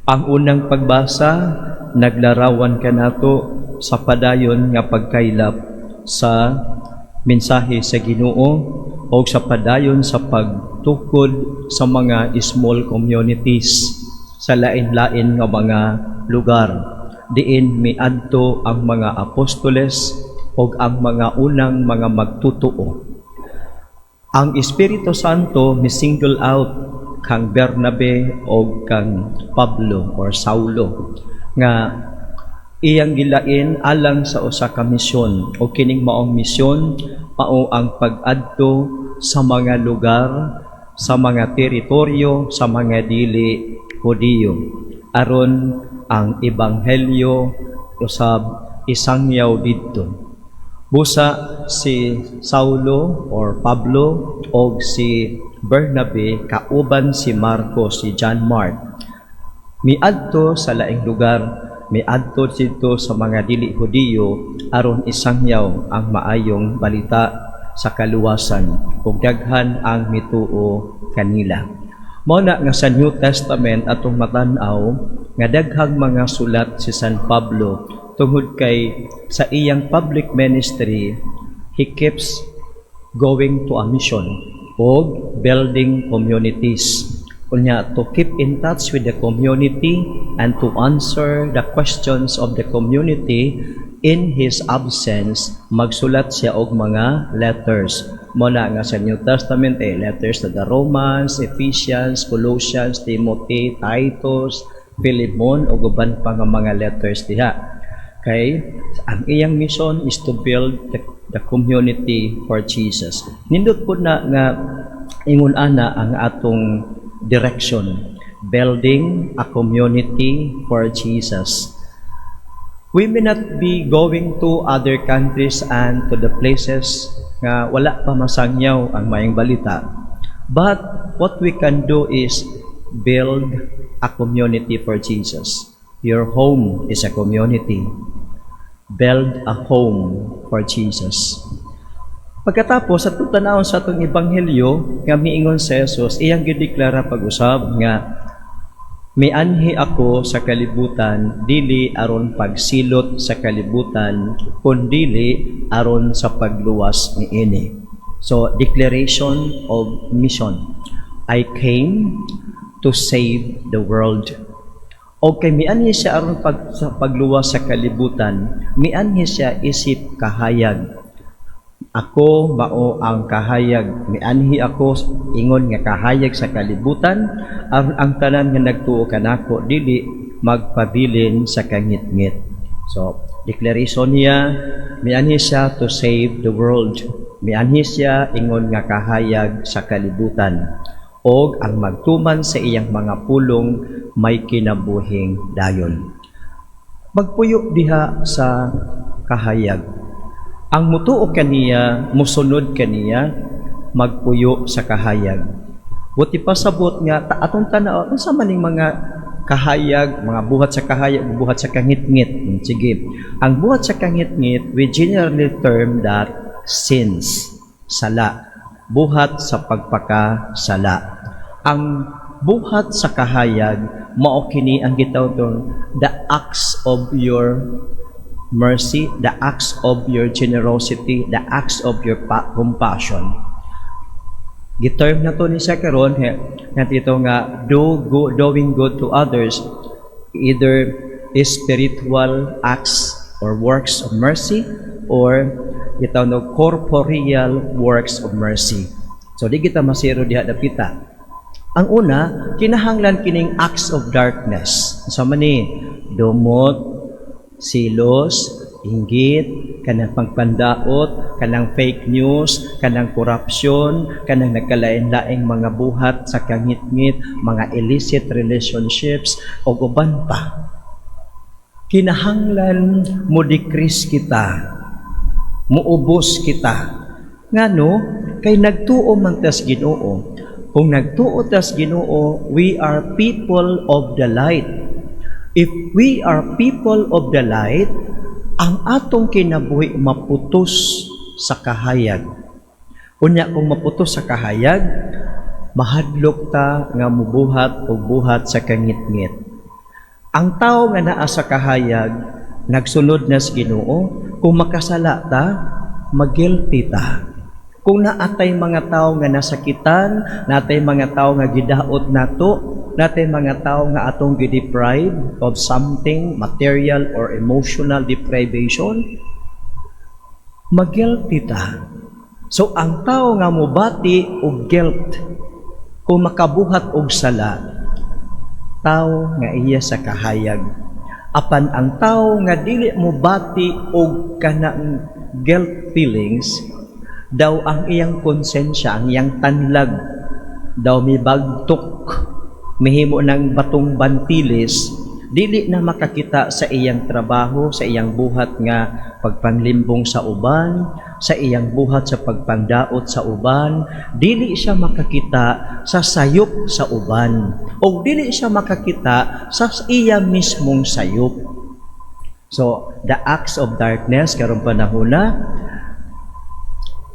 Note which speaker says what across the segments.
Speaker 1: Ang unang pagbasa, naglarawan ka nato sa padayon nga pagkaylap sa mensahe sa Ginoo o sa padayon sa pagtukod sa mga small communities sa lain-lain nga mga lugar. Diin miadto ang mga apostoles o ang mga unang mga magtutuo. Ang Espiritu Santo mi-single out kang Bernabe o kang Pablo or Saulo nga iyang gilain alang sa usa ka misyon o kining maong misyon mao ang pag-adto sa mga lugar, sa mga teritoryo, sa mga dili Hudiyo aron ang ebanghelyo usab isangyaw didto. Busa si Saulo or Pablo o si Bernabe kauban si Marcos, si John Mark. Miadto sa laing lugar, miadto dito sa mga dili Hudiyo aron isangyaw ang maayong balita sa kaluwasan ug daghan ang mituo kanila. Mao na nga sa New Testament atong matan-aw nga daghang mga sulat si San Pablo tungod kay sa iyang public ministry, he keeps going to a mission o building communities. Unya, to keep in touch with the community and to answer the questions of the community in his absence, magsulat siya og mga letters. Muna nga sa New Testament, letters to the Romans, Ephesians, Colossians, Timothy, Titus, Philemon, o guban pa nga mga letters diha. Kay ang iyang mission is to build the community for Jesus. Nindot po na nga ingon ana ang atong direction, building a community for Jesus. We may not be going to other countries and to the places nga wala pa masangyaw ang mayang balita, but what we can do is build a community for Jesus. Your home is a community. Build a home for Jesus. Pagkatapos, sa tutanawon sa itong ebanghelyo, nga miingon sa Jesus, iyang gideklara pag-usab nga, mianhi ako sa kalibutan, dili aron pagsilot sa kalibutan, kundili aron sa pagluwas niini. So, declaration of mission. I came to save the world. O kay mianhi siya aron pagluwas sa kalibutan, mianhi siya isip kahayag. Ako mao ang kahayag, mianhi ako ingon nga kahayag sa kalibutan, aron ang tanan nga nagtuo kanako dili magpabilin sa kangit-ngit. So, declaration niya, mianhi siya to save the world. Mianhi siya ingon nga kahayag sa kalibutan. Og ang magtuman sa iyang mga pulong may kinabuhing dayon. Magpuyo diha sa kahayag. Ang mutuo kaniya, musunod kaniya, magpuyo sa kahayag. Buti pasabot nga atong tanaw unsa maning mga kahayag, mga buhat sa kahayag, buhat sa kangit-ngit. Sige. Ang buhat sa kangit-ngit, we generally term that sins, sala. Buhat sa pagpakasala. Ang buhat sa kahayag, mao kini ang gitawag the acts of your mercy, the acts of your generosity, the acts of your compassion. Giterm na to ni sa karon nga dito nga doing good to others, either spiritual acts or works of mercy or gitawag corporeal works of mercy. So di kita masiro diha dapita. Ang una, kinahanglan kining acts of darkness. Sa mani, dumot, silos, inggit, kanang pagpandaot, kanang fake news, kanang corruption, kanang nagkalain-laing mga buhat sa kangit-ngit, mga illicit relationships, o uban pa. Kinahanglan mo decrease kita, muubos kita. Ngano, kay nagtuo man tas Ginoo. Kung nagtuo tas Ginoo, we are people of the light. If we are people of the light, ang atong kinabuhi maputos sa kahayag. Unya kung maputos sa kahayag, mahadlok ta nga mubuhat og buhat sa kangit-ngit. Ang tao nga naa sa kahayag, nagsunod na sa Ginoo, kung makasala ta, mag-guilty ta. Kung naatay mga tao nga nasakitan, natay mga tao nga gidaot nato, natay mga tao nga atong gi-deprive of something, material or emotional deprivation, mag-guilty ta. So ang tao nga mobati og guilt, kung makabuhat og sala, tao nga iya sa kahayag. Apan ang tao nga dili mobati og kanang guilt feelings, daw ang iyang konsensya, ang iyang tanlag, daw may bagtok, mihimo ng batong bantilis, dili na makakita sa iyang trabaho, sa iyang buhat nga pagpanglimbong sa uban, sa iyang buhat sa pagpangdaot sa uban, dili siya makakita sa sayop sa uban, o dili siya makakita sa iya mismong sayop. So, the acts of darkness, karong panahon na,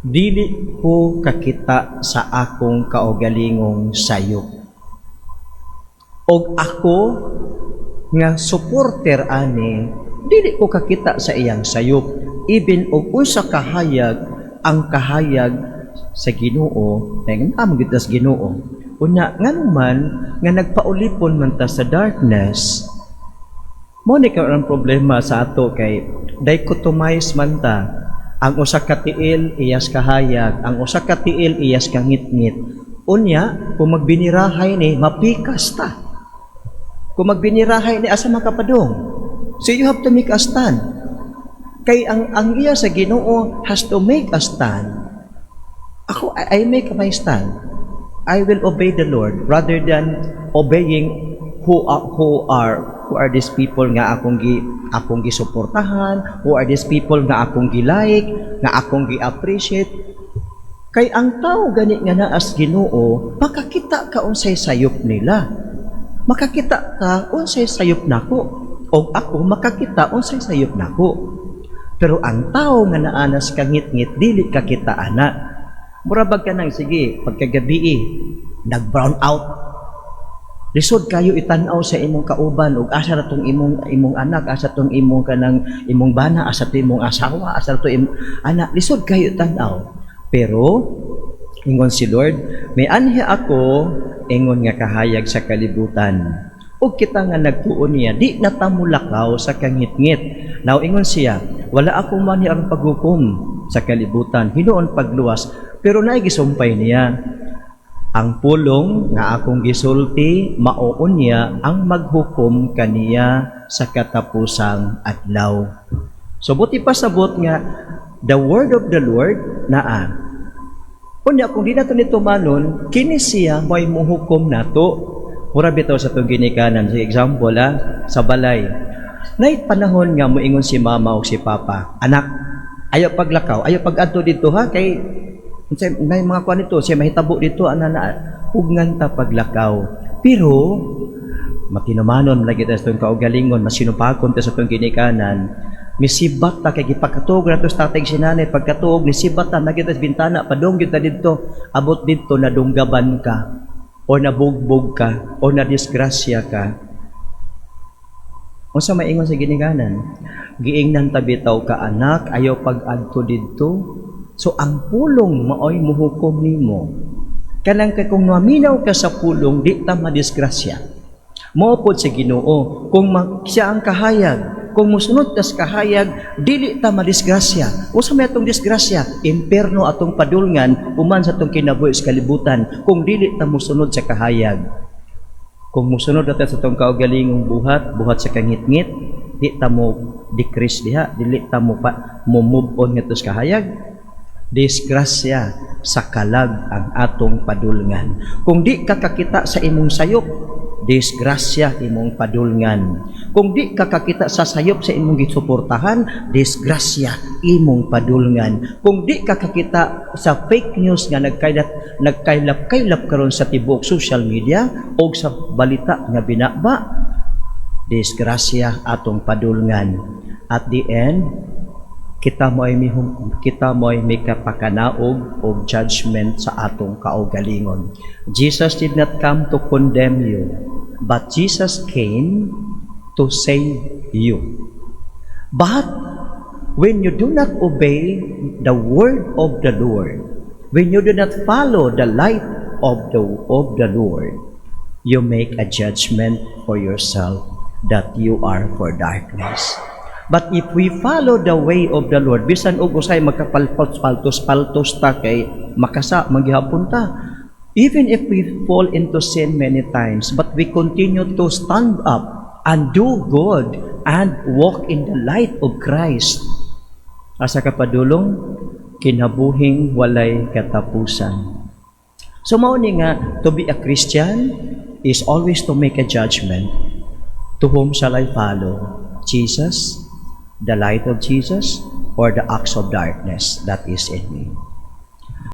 Speaker 1: dili ko kakita sa akong kaugalingong sayop. Og ako, nga supporter ani, dili ko kakita sa iyang sayop. Even og unsa kahayag, ang kahayag sa Ginoo, nga amo kita sa Ginoo. Unya nganuman nga nagpaulipon man ta sa darkness, mo ni karon problema sa ato kay dichotomize man ta. Ang usa ka tiil iyas kahayag, ang usa ka tiil iyas kangit-ngit. Unya, kung magbinirahay ni mapikas ta. Kung magbinirahay ni asa makapadong. So you have to make a stand. Kay ang iya sa Ginoo has to make a stand. Ako, I make my stand. I will obey the Lord rather than obeying who are these people nga akong gisuportahan, who are these people nga akong gi-like, nga akong gi-appreciate. Kay ang tao gani nga naas Ginoo, makakita ka unsay sayop nila. Makakita ka unsay sayop nako, o ako makakita unsay sayop nako. Pero ang tao nga naanas kangit-ngit, dili kakita ana. Murabag ka nang, sige, pagkagabi nag-brown out. Lisod kayo itanaw sa imong kauban, ug asa ra tong imong anak, asa tong imong kanang imong bana, asa tong imong asawa, asa to imong anak. Lisod kayo tanaw. Pero ingon si Lord, may anhi ako ingon nga kahayag sa kalibutan. Ug kita nga nagtuon niya, di natamulakaw sa kangit-ngit. Now ingon siya, wala akong manhi ang paghukom sa kalibutan, hinuon pagluwas, pero naay gisumpay niya. Ang pulong nga akong gisulti, maoon niya ang maghukom kaniya sa katapusang adlaw. So buti pasabot nga, the word of the Lord naa. Unya kung di nato nito manon, kini siya may muhukom nato. Mura bitaw sa itong ginikanan. For example, sa balay. Nay panahon nga moingon si mama o si papa, anak, ayaw paglakaw, ayaw pag-adto dito ha, kay may mga kuan nito, siya mahitabo dito, pugngan ta paglakaw. Pero, makinumanon lagi ta sa itong kaugalingon, masinupakon ta sa itong ginikanan, misibat ta, kay gipakatuog na ito sa tatay sinanay, pagkatuog, nisibat ta, nakita sa bintana, padong yun ta dito, abot dito, nadunggaban ka, o nabugbog ka, o nadisgrasya ka. Unsa maingon sa ginikanan? Giingnan ta bitaw ka anak, ayaw pag-adto didto. So ang pulong maoy muhukom nimo. Kanang kay kung maminaw ka sa pulong, di ta madisgrasya. Mao pod sa Ginoo, kung siya ang kahayag, kung musunod ta sa kahayag, dili ta madisgrasya. Unsa may atong disgrasya? Imperno atong padulngan human sa atong kinabuhi sa kalibutan kung dili ta musunod sa kahayag. Kung musunod natin sa itong kaugalingong buhat sa kangit-ngit, di ta mo decrease diha, dili ta mo move on nga sa kahayag. Disgrasya sa kalag ang atong padulngan. Kung di kakakita sa imong sayop, disgrasya imong padulngan. Kung di kakakita sa sayop sa imong gisuportahan, disgrasya imong padulngan. Kung di kakakita sa fake news nga nagkailap-kailap karon sa tibuok social media o sa balita nga binaba, disgrasya atong padulngan. At the end, kita mo ay may kapakanaog o judgment sa atong kaugalingon. Jesus did not come to condemn you, but Jesus came to save you. But when you do not obey the word of the Lord, when you do not follow the light of the Lord, you make a judgment for yourself that you are for darkness. But if we follow the way of the Lord, bisan og usay magkapaltos-paltos ta kay makasa maghihapon ta. Even if we fall into sin many times, but we continue to stand up and do good and walk in the light of Christ, asa kapadulong kinabuhing walay katapusan. So mao ni nga, to be a Christian is always to make a judgment. To whom shall I follow? Jesus, the light of Jesus, or the acts of darkness that is in me?